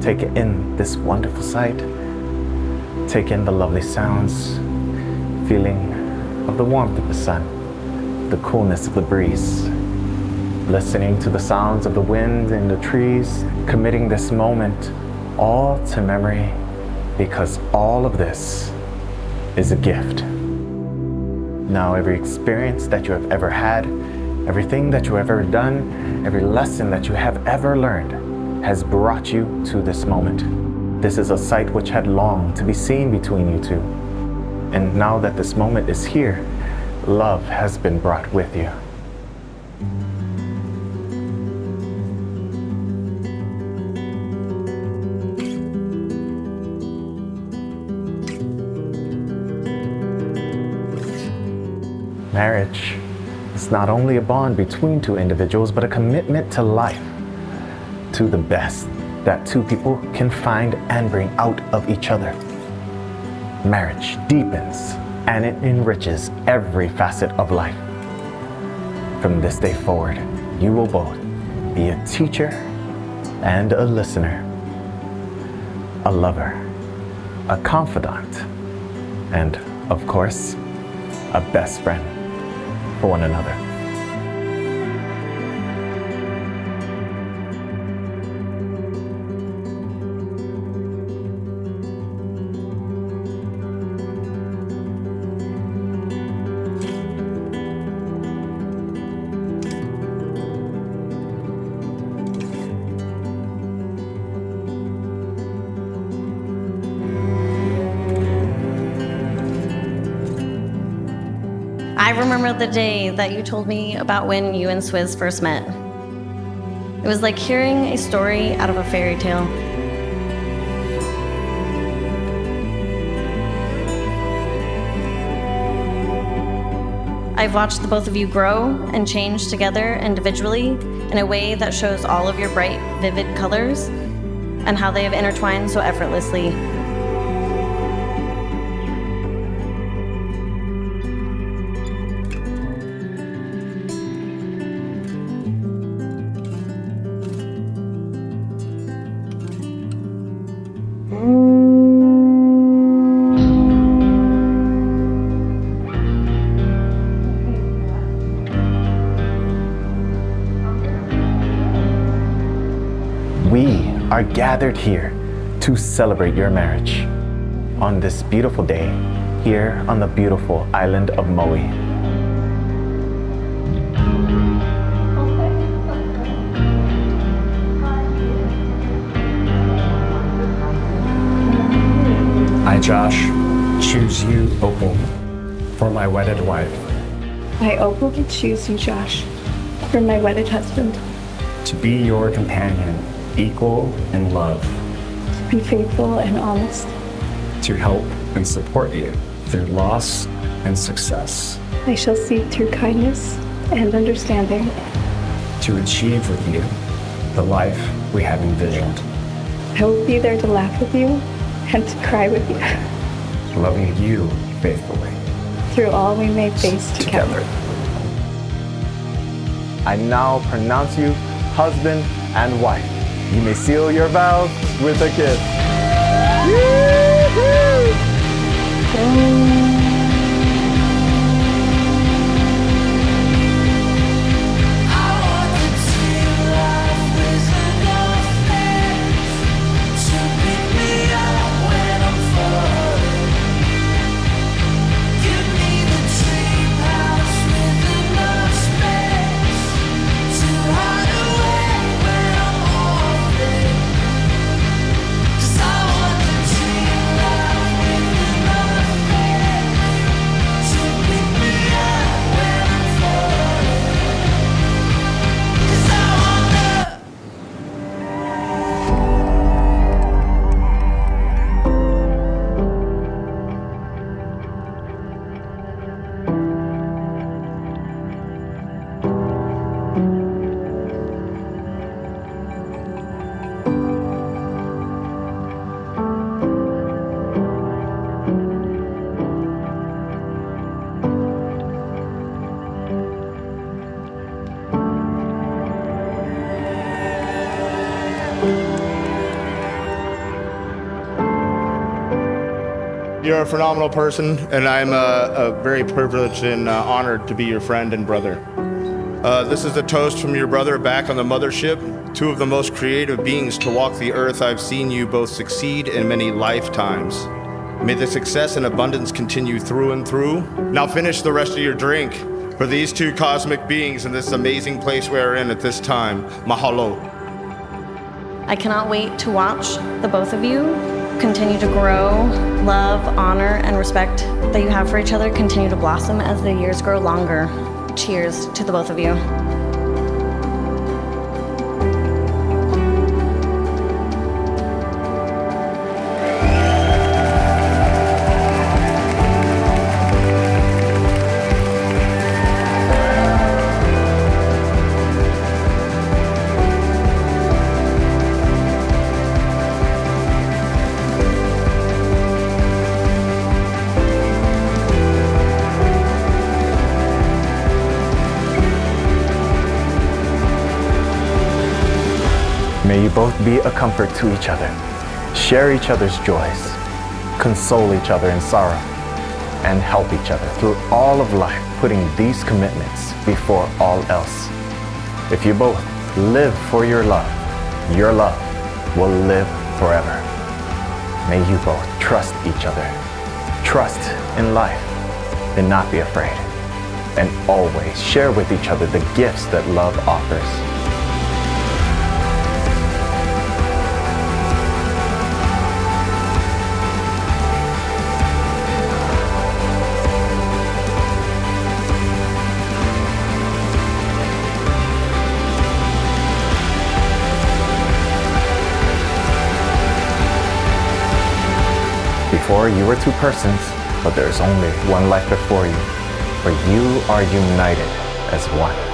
Take in this wonderful sight. Take in the lovely sounds, feeling of the warmth of the sun, the coolness of the breeze, listening to the sounds of the wind in the trees, committing this moment all to memory, because all of this is a gift. Now, every experience that you have ever had, everything that you have ever done, every lesson that you have ever learned has brought you to this moment. This is a sight which had longed to be seen between you two. And now that this moment is here, love has been brought with you. Marriage is not only a bond between two individuals, but a commitment to life, to the best that two people can find and bring out of each other. Marriage deepens and it enriches every facet of life. From this day forward, you will both be a teacher and a listener, a lover, a confidant, and, of course, a best friend for one another. I remember the day that you told me about when you and Swizz first met. It was like hearing a story out of a fairy tale. I've watched the both of you grow and change together individually in a way that shows all of your bright, vivid colors and how they have intertwined so effortlessly. We are gathered here to celebrate your marriage on this beautiful day here on the beautiful island of Maui. I, Josh, choose you, Opal, for my wedded wife. I, Opal, choose you, Josh, for my wedded husband. To be your companion, equal in love. To be faithful and honest. To help and support you through loss and success. I shall seek through kindness and understanding. To achieve with you the life we have envisioned. I will be there to laugh with you and to cry with you. Loving you faithfully. Through all we may face together. I now pronounce you husband and wife. You may seal your vows with a kiss. Cause You're a phenomenal person, and I'm very privileged and honored to be your friend and brother. This is a toast from your brother back on the mothership. Two of the most creative beings to walk the earth. I've seen you both succeed in many lifetimes. May the success and abundance continue through and through. Now finish the rest of your drink. For these two cosmic beings in this amazing place we are in at this time, mahalo. I cannot wait to watch the both of you continue to grow, love, honor, and respect that you have for each other continue to blossom as the years grow longer. Cheers to the both of you. May you both be a comfort to each other, share each other's joys, console each other in sorrow, and help each other through all of life, putting these commitments before all else. If you both live for your love will live forever. May you both trust each other, trust in life, and not be afraid, and always share with each other the gifts that love offers. Before you were two persons, but there is only one life before you, for you are united as one.